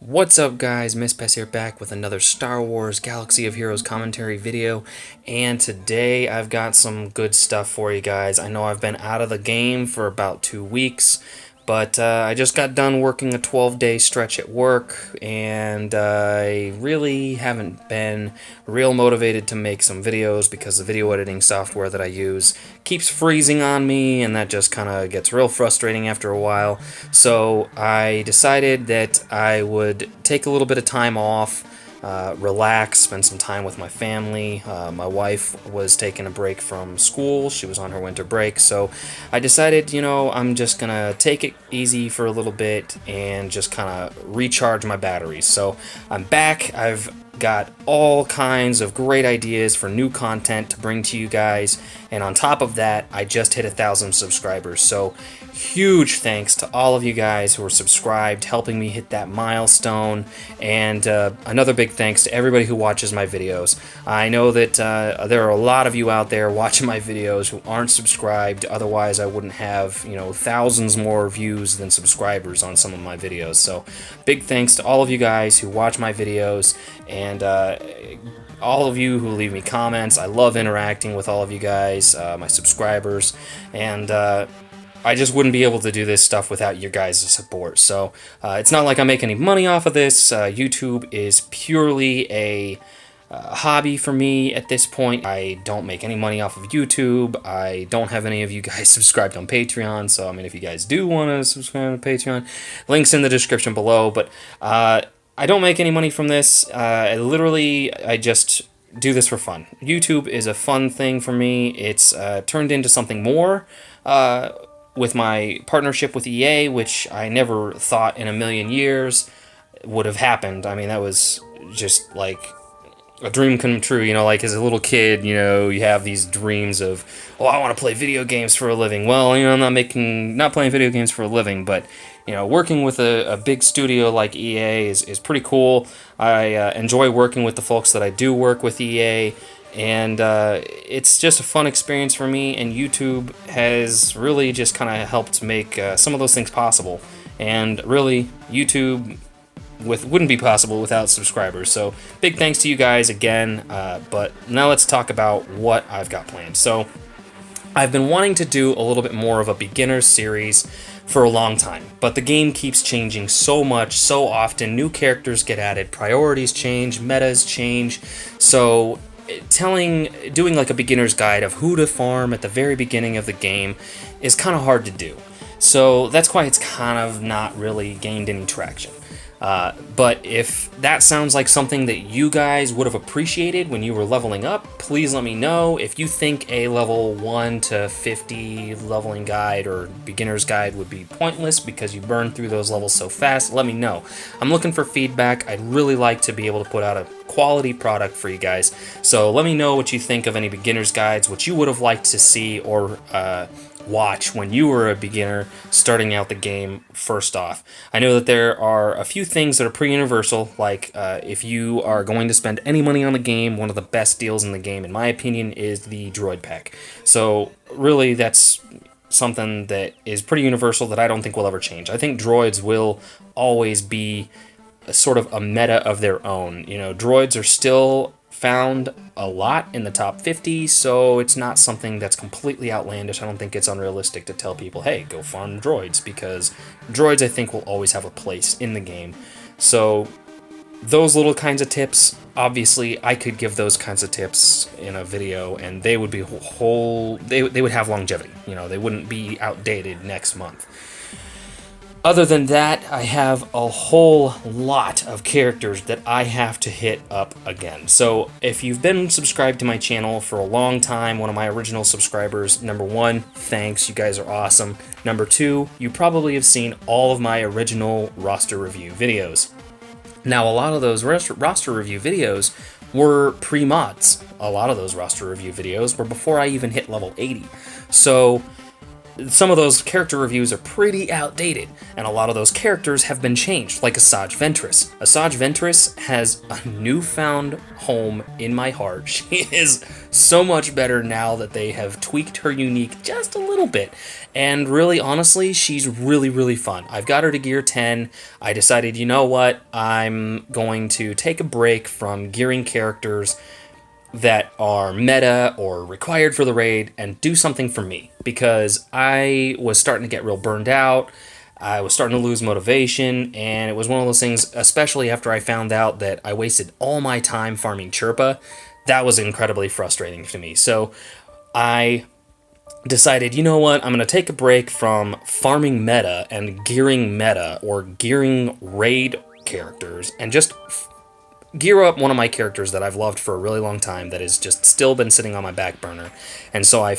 What's up guys, Miss Pess here back with another Star Wars Galaxy of Heroes commentary video, and today I've got some good stuff for you guys. I know I've been out of the game for about 2 weeks, but I just got done working a 12-day stretch at work, and I really haven't been real motivated to make some videos because the video editing software that I use keeps freezing on me, and that just kind of gets real frustrating after a while. So I decided that I would take a little bit of time off, relax, spend some time with my family. My wife was taking a break from school. She was on her winter break, so I decided, I'm just gonna take it easy for a little bit and just kind of recharge my batteries. So I'm back. I've got all kinds of great ideas for new content to bring to you guys, and on top of that, I just hit 1,000 subscribers. So huge thanks to all of you guys who are subscribed, helping me hit that milestone, and another big thanks to everybody who watches my videos. I know that there are a lot of you out there watching my videos who aren't subscribed, otherwise I wouldn't have, thousands more views than subscribers on some of my videos. So big thanks to all of you guys who watch my videos, and all of you who leave me comments. I love interacting with all of you guys, my subscribers, and I just wouldn't be able to do this stuff without your guys' support. So it's not like I make any money off of this. YouTube is purely a hobby for me at this point. I don't make any money off of YouTube. I don't have any of you guys subscribed on Patreon, so I mean, if you guys do want to subscribe to Patreon, links in the description below. But I don't make any money from this. I just do this for fun. YouTube is a fun thing for me. It's turned into something more with my partnership with EA, which I never thought in a million years would have happened. I mean, that was just like a dream come true, like as a little kid, you have these dreams of, oh, I want to play video games for a living. Well, I'm not playing video games for a living, but working with a big studio like EA is pretty cool. I enjoy working with the folks that I do work with EA, and it's just a fun experience for me, and YouTube has really just kind of helped make some of those things possible. And really, YouTube wouldn't be possible without subscribers. So big thanks to you guys again, but now let's talk about what I've got planned. So I've been wanting to do a little bit more of a beginner series for a long time, but the game keeps changing so much, so often. New characters get added, priorities change, metas change, so doing like a beginner's guide of who to farm at the very beginning of the game is kind of hard to do. So that's why it's kind of not really gained any traction. But if that sounds like something that you guys would have appreciated when you were leveling up, please let me know. If you think a level 1 to 50 leveling guide or beginner's guide would be pointless because you burn through those levels so fast, let me know. I'm looking for feedback. I'd really like to be able to put out a quality product for you guys. So let me know what you think of any beginner's guides, what you would have liked to see or watch when you were a beginner starting out the game first off. I know that there are a few things that are pretty universal, like if you are going to spend any money on the game, one of the best deals in the game, in my opinion, is the droid pack. So really, that's something that is pretty universal that I don't think will ever change. I think droids will always be sort of a meta of their own. Droids are still found a lot in the top 50, so it's not something that's completely outlandish. I don't think it's unrealistic to tell people, hey, go farm droids, because droids, I think, will always have a place in the game. So those little kinds of tips, obviously, I could give those kinds of tips in a video, and they would be they would have longevity. They wouldn't be outdated next month. Other than that, I have a whole lot of characters that I have to hit up again. So if you've been subscribed to my channel for a long time, one of my original subscribers, number 1, thanks, you guys are awesome. Number 2, you probably have seen all of my original roster review videos. Now, a lot of those roster review videos were pre-mods. A lot of those roster review videos were before I even hit level 80. So some of those character reviews are pretty outdated, and a lot of those characters have been changed, like SWG Ventress. SWG Ventress has a newfound home in my heart. She is so much better now that they have tweaked her unique just a little bit, and really, honestly, she's really, really fun. I've got her to gear 10. I decided, you know what, I'm going to take a break from gearing characters that are meta or required for the raid and do something for me, because I was starting to get real burned out. I was starting to lose motivation, and it was one of those things, especially after I found out that I wasted all my time farming Chirpa. That was incredibly frustrating to me. So I decided, you know what, I'm going to take a break from farming meta and gearing meta or gearing raid characters and just gear up one of my characters that I've loved for a really long time that has just still been sitting on my back burner. And so I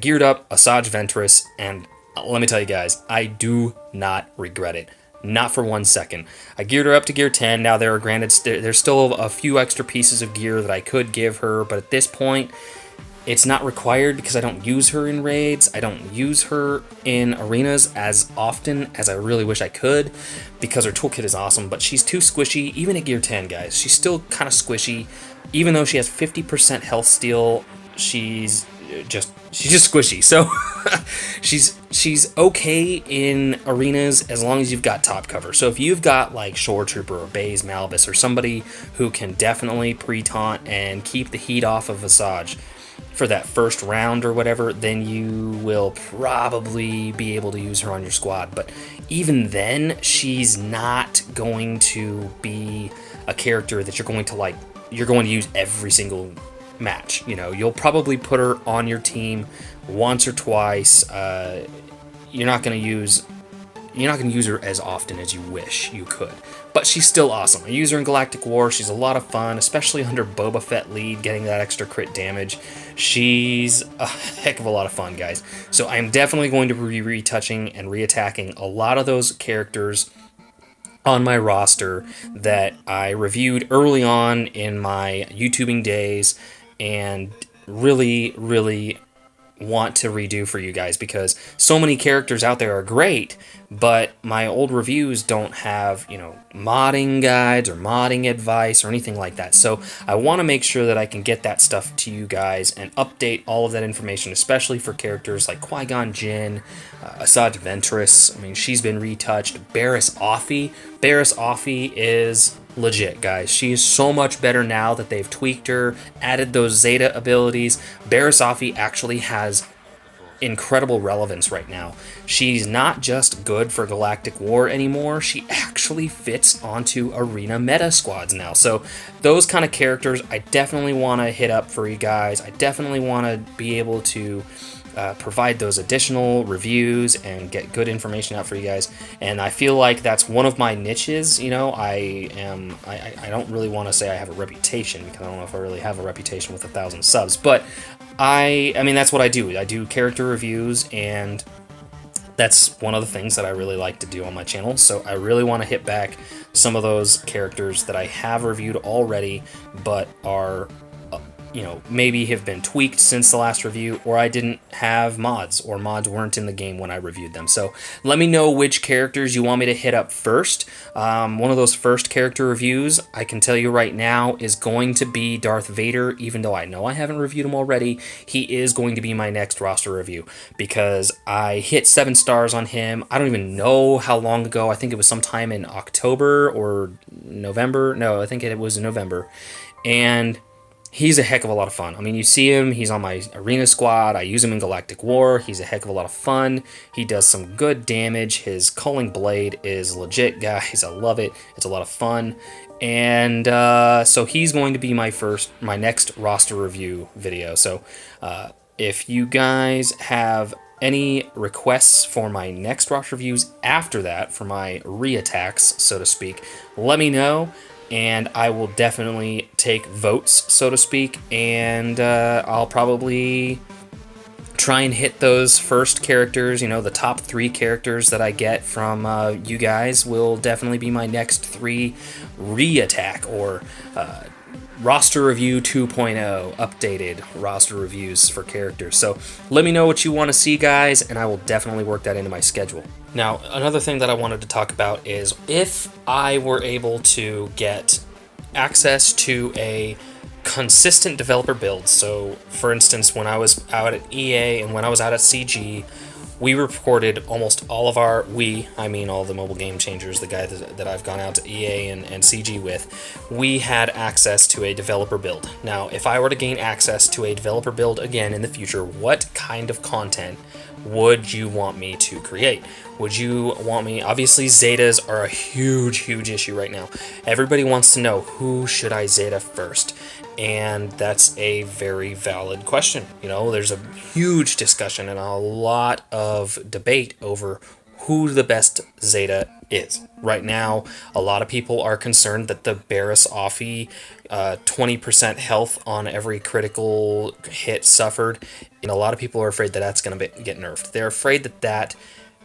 geared up SWG Ventress, and let me tell you guys, I do not regret it. Not for 1 second. I geared her up to gear 10. Now there's still a few extra pieces of gear that I could give her, but at this point, it's not required because I don't use her in raids. I don't use her in arenas as often as I really wish I could, because her toolkit is awesome, but she's too squishy. Even at gear 10, guys, she's still kind of squishy. Even though she has 50% health steal, she's just squishy. So she's okay in arenas as long as you've got top cover. So if you've got like Shore Trooper or Baze Malbus or somebody who can definitely pre-taunt and keep the heat off of Visage for that first round or whatever, then you will probably be able to use her on your squad. But even then, she's not going to be a character that you're going to use every single match. You know, you'll probably put her on your team once or twice. You're not going to use her as often as you wish you could, but she's still awesome. I use her in Galactic War. She's a lot of fun, especially under Boba Fett lead, getting that extra crit damage. She's a heck of a lot of fun, guys. So I'm definitely going to be retouching and reattacking a lot of those characters on my roster that I reviewed early on in my YouTubing days and really, really want to redo for you guys, because so many characters out there are great, but my old reviews don't have, you know, modding guides or modding advice or anything like that. So I want to make sure that I can get that stuff to you guys and update all of that information, especially for characters like Qui-Gon Jinn, SWG Ventress. I mean, she's been retouched. Barriss Offee. Barriss Offee is legit, guys. She is so much better now that they've tweaked her, added those Zeta abilities. Barriss Offee actually has incredible relevance right now. She's not just good for Galactic War anymore, she actually fits onto arena meta squads now. So those kind of characters I definitely want to hit up for you guys. I definitely want to be able to provide those additional reviews and get good information out for you guys, and I feel like that's one of my niches. You know, I don't really want to say I have a reputation, because I don't know if I really have a reputation with 1,000 subs, but I mean that's what I do. I do character reviews, and that's one of the things that I really like to do on my channel. So I really want to hit back some of those characters that I have reviewed already, but are you know, maybe have been tweaked since the last review, or I didn't have mods, or mods weren't in the game when I reviewed them. So let me know which characters you want me to hit up first. One of those first character reviews, I can tell you right now, is going to be Darth Vader. Even though I know I haven't reviewed him already, he is going to be my next roster review, because I hit 7 stars on him. I don't even know how long ago. I think it was sometime in October or November. No, I think it was in November. And he's a heck of a lot of fun. I mean, you see him, he's on my arena squad. I use him in Galactic War. He's a heck of a lot of fun. He does some good damage. His Culling Blade is legit, guys. I love it. It's a lot of fun. And so he's going to be my next roster review video. So if you guys have any requests for my next roster reviews after that, for my reattacks, so to speak, let me know. And I will definitely take votes, so to speak, and I'll probably try and hit those first characters. You know, the top 3 characters that I get from you guys will definitely be my next 3 reattack or roster review 2.0, updated roster reviews for characters. So let me know what you want to see, guys, and I will definitely work that into my schedule. Now, another thing that I wanted to talk about is if I were able to get access to a consistent developer build. So, for instance, when I was out at EA and when I was out at CG, we recorded almost all of our, I mean all the mobile game changers, the guys that I've gone out to EA and CG with, we had access to a developer build. Now, if I were to gain access to a developer build again in the future, what kind of content would you want me to create? Would you want me, obviously Zetas are a huge issue right now. Everybody wants to know, who should I Zeta first? And that's a very valid question. You know, there's a huge discussion and a lot of debate over who the best Zeta is. Right now, a lot of people are concerned that the Barris Offie 20% health on every critical hit suffered, and a lot of people are afraid that that's going to get nerfed. They're afraid that that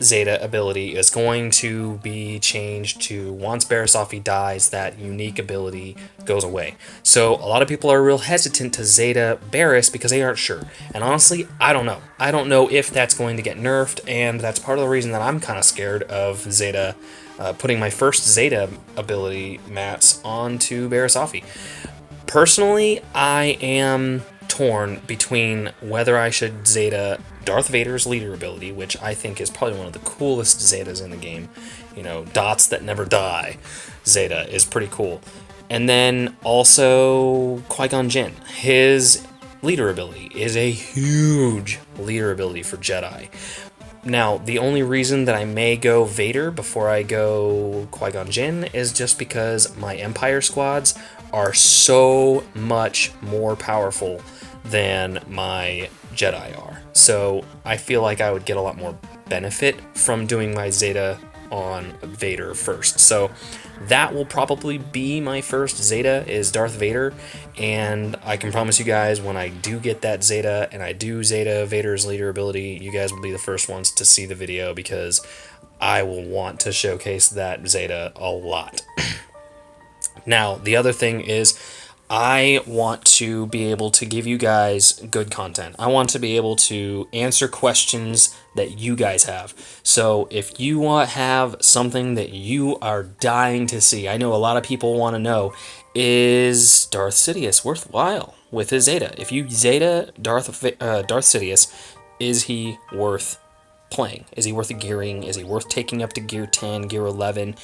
Zeta ability is going to be changed to, once Barris Offie dies, that unique ability goes away. So a lot of people are real hesitant to Zeta Barris because they aren't sure. And honestly, I don't know. I don't know if that's going to get nerfed, and that's part of the reason that I'm kind of scared of Zeta, putting my first Zeta ability mats onto Barris Offie. Personally, I am torn between whether I should Zeta Darth Vader's leader ability, which I think is probably one of the coolest Zetas in the game. You know, dots that never die Zeta is pretty cool. And then also Qui-Gon Jinn. His leader ability is a huge leader ability for Jedi. Now, the only reason that I may go Vader before I go Qui-Gon Jinn is just because my Empire squads are so much more powerful than my Jedi are. So I feel like I would get a lot more benefit from doing my Zeta on Vader first. So that will probably be my first Zeta, is Darth Vader, and I can promise you guys, when I do get that Zeta and I do Zeta Vader's leader ability, you guys will be the first ones to see the video because I will want to showcase that Zeta a lot. Now, the other thing is, I want to be able to give you guys good content. I want to be able to answer questions that you guys have. So if you have something that you are dying to see, I know a lot of people want to know, is Darth Sidious worthwhile with his Zeta? If you Zeta Darth Sidious, is he worth playing? Is he worth the gearing? Is he worth taking up to gear 10, gear 11?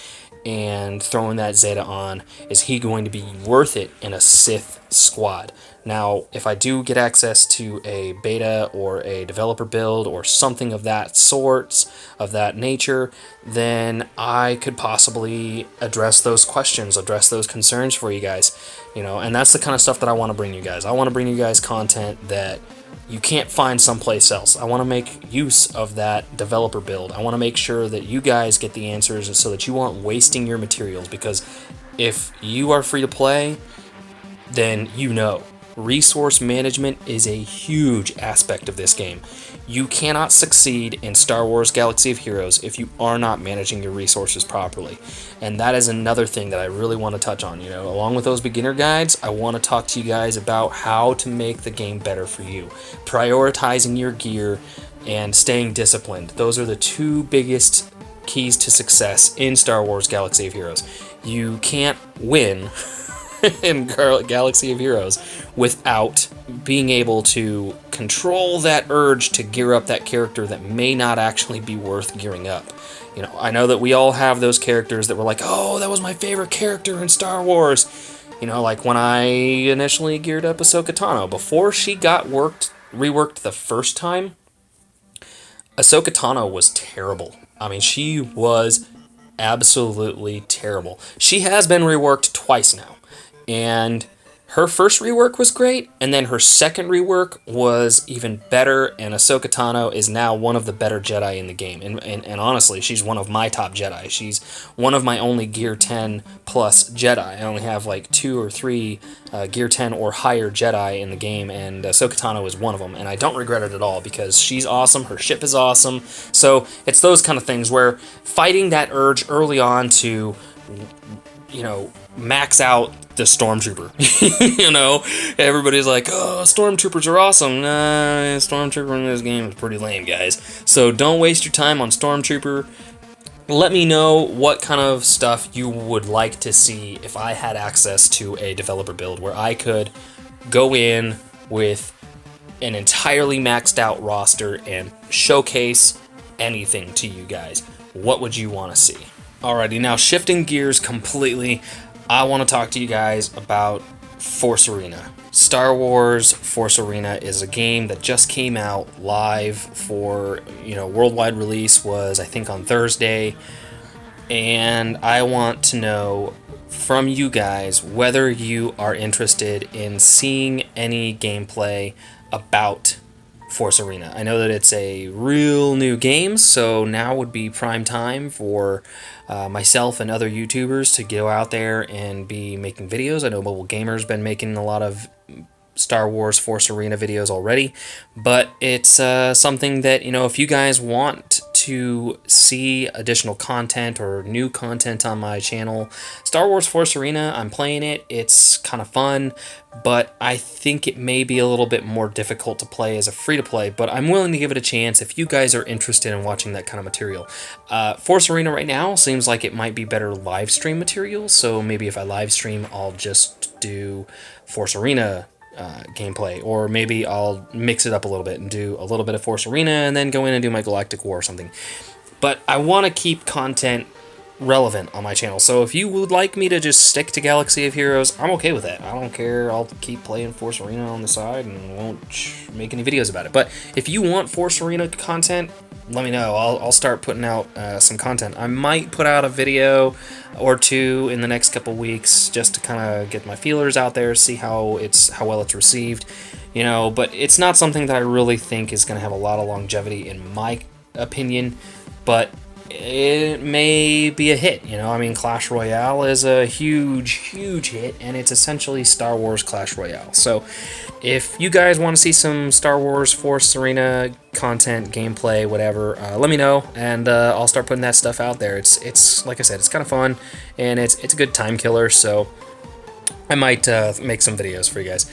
And throwing that Zeta on? Is he going to be worth it in a Sith squad? Now, if I do get access to a beta or a developer build or something of that sort, of that nature, then I could possibly address those questions, address those concerns for you guys. You know, and that's the kind of stuff that I want to bring you guys. I want to bring you guys content that you can't find someplace else. I want to make use of that developer build. I want to make sure that you guys get the answers so that you aren't wasting your materials, because if you are free to play, then you know resource management is a huge aspect of this game. You cannot succeed in Star Wars Galaxy of Heroes if you are not managing your resources properly. And that is another thing that I really want to touch on. You know, along with those beginner guides, I want to talk to you guys about how to make the game better for you. Prioritizing your gear and staying disciplined. Those are the two biggest keys to success in Star Wars Galaxy of Heroes. You can't win in Galaxy of Heroes without being able to control that urge to gear up that character that may not actually be worth gearing up. You know, I know that we all have those characters that were like, oh, that was my favorite character in Star Wars. You know, like when I initially geared up Ahsoka Tano, before she got reworked the first time, Ahsoka Tano was terrible. I mean, she was absolutely terrible. She has been reworked twice now. And her first rework was great, and then her second rework was even better, and Ahsoka Tano is now one of the better Jedi in the game. And honestly, she's one of my top Jedi. She's one of my only Gear 10 plus Jedi. I only have like 2 or 3 Gear 10 or higher Jedi in the game, and Ahsoka Tano is one of them, and I don't regret it at all because she's awesome, her ship is awesome. So it's those kind of things where fighting that urge early on to max out the Stormtrooper. Everybody's like, oh, Stormtroopers are awesome. Nah, Stormtrooper in this game is pretty lame, guys. So don't waste your time on Stormtrooper. Let me know what kind of stuff you would like to see if I had access to a developer build where I could go in with an entirely maxed out roster and showcase anything to you guys. What would you want to see? Alrighty, now shifting gears completely, I want to talk to you guys about Force Arena. Star Wars Force Arena is a game that just came out live for, worldwide release was, I think, on Thursday. And I want to know from you guys whether you are interested in seeing any gameplay about Force Arena. I know that it's a real new game, so now would be prime time for myself and other YouTubers to go out there and be making videos. I know Mobile Gamer's been making a lot of Star Wars Force Arena videos already, but it's something that, if you guys want to see additional content or new content on my channel, Star Wars Force Arena, I'm playing it, it's kind of fun, but I think it may be a little bit more difficult to play as a free-to-play, but I'm willing to give it a chance if you guys are interested in watching that kind of material. Force Arena right now seems like it might be better live stream material, so maybe if I live stream, I'll just do Force Arena gameplay, or maybe I'll mix it up a little bit and do a little bit of Force Arena and then go in and do my Galactic War or something. But I want to keep content relevant on my channel, so if you would like me to just stick to Galaxy of Heroes, I'm okay with that. I don't care, I'll keep playing Force Arena on the side and won't make any videos about it. But if you want Force Arena content, let me know. I'll start putting out some content. I might put out a video or two in the next couple weeks just to kind of get my feelers out there, see how well it's received, but it's not something that I really think is going to have a lot of longevity in my opinion, but it may be a hit. Clash Royale is a huge hit, and it's essentially Star Wars Clash Royale. So if you guys want to see some Star Wars Force Arena content, gameplay, whatever, let me know, and I'll start putting that stuff out there. It's like I said, it's kind of fun, and it's a good time killer, so I might make some videos for you guys.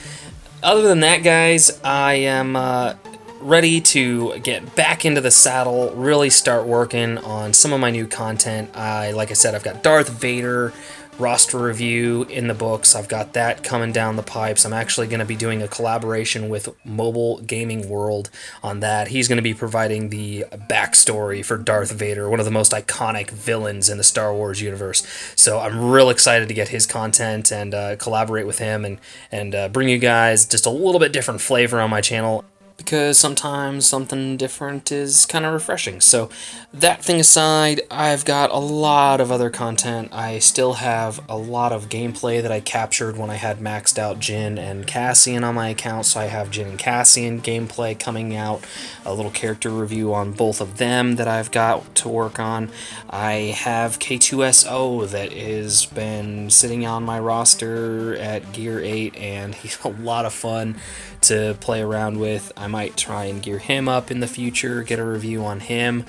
Other than that, guys, I am ready to get back into the saddle, really start working on some of my new content. Like I said, I've got Darth Vader roster review in the books. I've got that coming down the pipes. I'm actually going to be doing a collaboration with Mobile Gaming World on that. He's going to be providing the backstory for Darth Vader, one of the most iconic villains in the Star Wars universe. So I'm real excited to get his content and collaborate with him and bring you guys just a little bit different flavor on my channel, because sometimes something different is kind of refreshing. So that thing aside, I've got a lot of other content. I still have a lot of gameplay that I captured when I had maxed out Jyn and Cassian on my account, so I have Jyn and Cassian gameplay coming out, a little character review on both of them that I've got to work on. I have K2SO that has been sitting on my roster at Gear 8, and he's a lot of fun to play around with. I might try and gear him up in the future, get a review on him.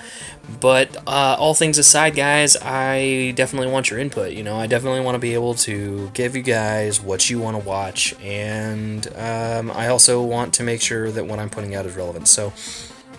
But all things aside, guys, I definitely want your input. I definitely want to be able to give you guys what you want to watch, and I also want to make sure that what I'm putting out is relevant. So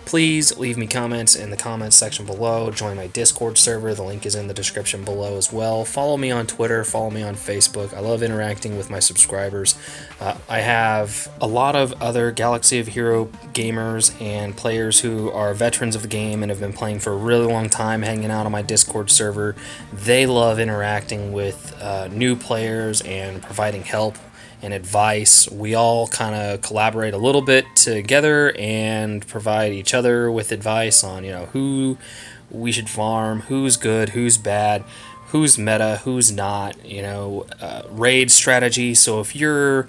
please leave me comments in the comments section below. Join my Discord server. The link is in the description below as well. Follow me on Twitter. Follow me on Facebook. I love interacting with my subscribers. I have a lot of other Galaxy of Hero gamers and players who are veterans of the game and have been playing for a really long time, hanging out on my Discord server. They love interacting with new players and providing help and advice. We all kind of collaborate a little bit together and provide each other with advice on, who we should farm, who's good, who's bad, who's meta, who's not, raid strategy. So if you're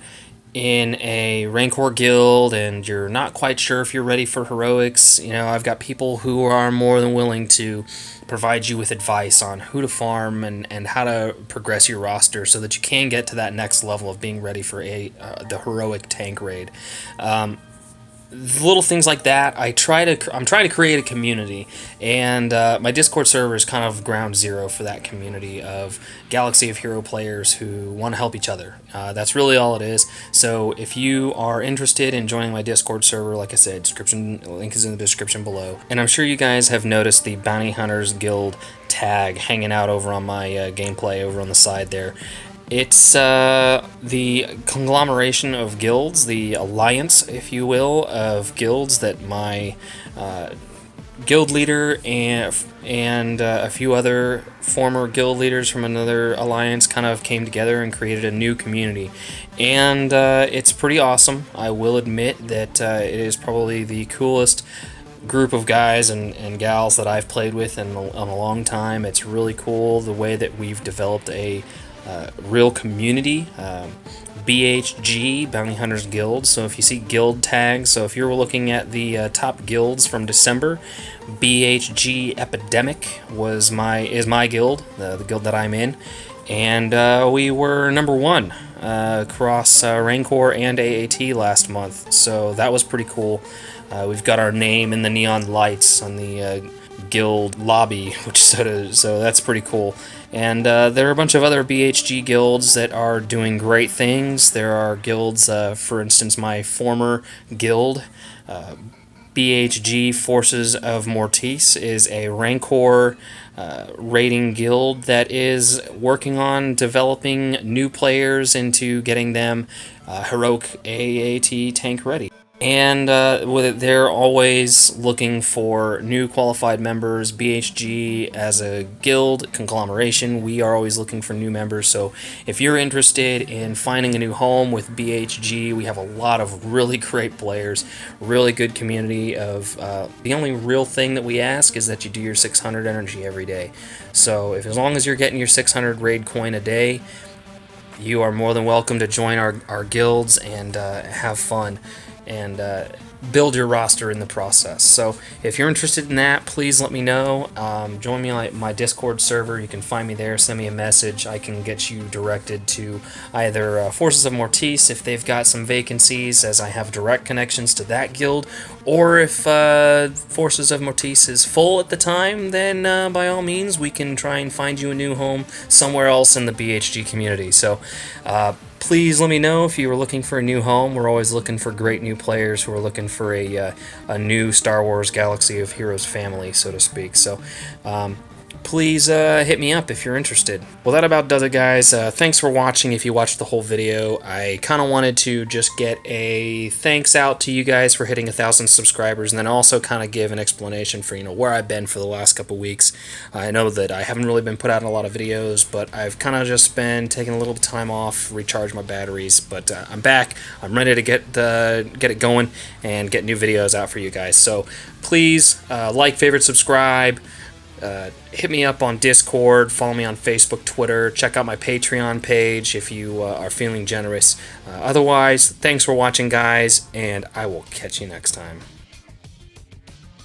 in a Rancor guild and you're not quite sure if you're ready for heroics, I've got people who are more than willing to provide you with advice on who to farm and how to progress your roster so that you can get to that next level of being ready for the heroic tank raid. little things like that. I'm trying to create a community, and my Discord server is kind of ground zero for that community of Galaxy of Hero players who want to help each other. That's really all it is. So if you are interested in joining my Discord server, like I said, link is in the description below. And I'm sure you guys have noticed the Bounty Hunters Guild tag hanging out over on my gameplay over on the side there. It's the conglomeration of guilds, the alliance, if you will, of guilds that my guild leader and a few other former guild leaders from another alliance kind of came together and created a new community. And it's pretty awesome. I will admit that it is probably the coolest group of guys and gals that I've played with in a long time. It's really cool the way that we've developed a real community. BHG, Bounty Hunters Guild. So if you see guild tags, so if you're looking at the top guilds from December, BHG Epidemic is my guild, the guild that I'm in, and we were number 1 across Rancor and AAT last month. So that was pretty cool. We've got our name in the neon lights on the guild lobby, so that's pretty cool. And there are a bunch of other BHG guilds that are doing great things. There are guilds, for instance, my former guild, BHG Forces of Mortis, is a Rancor raiding guild that is working on developing new players into getting them heroic AAT tank ready. And they're always looking for new qualified members. BHG, as a guild conglomeration, we are always looking for new members. So if you're interested in finding a new home with BHG, we have a lot of really great players, really good community of... the only real thing that we ask is that you do your 600 energy every day. So as long as you're getting your 600 raid coin a day, you are more than welcome to join our guilds and have fun and build your roster in the process. So if you're interested in that, please let me know. Join me on my Discord server. You can find me there. Send me a message. I can get you directed to either Forces of Mortis if they've got some vacancies, as I have direct connections to that guild, or if Forces of Mortis is full at the time, then by all means we can try and find you a new home somewhere else in the BHG community. So please let me know if you are looking for a new home. We're always looking for great new players who are looking for a new Star Wars Galaxy of Heroes family, so to speak. So please hit me up if you're interested. Well, that about does it, guys. Thanks for watching if you watched the whole video. I kind of wanted to just get a thanks out to you guys for hitting 1,000 subscribers, and then also kind of give an explanation for, where I've been for the last couple weeks. I know that I haven't really been put out in a lot of videos, but I've kind of just been taking a little bit of time off, recharge my batteries, but I'm back. I'm ready to get it going and get new videos out for you guys. So please like, favorite, subscribe. Hit me up on Discord, follow me on Facebook, Twitter, check out my Patreon page if you are feeling generous. Otherwise, thanks for watching, guys, and I will catch you next time.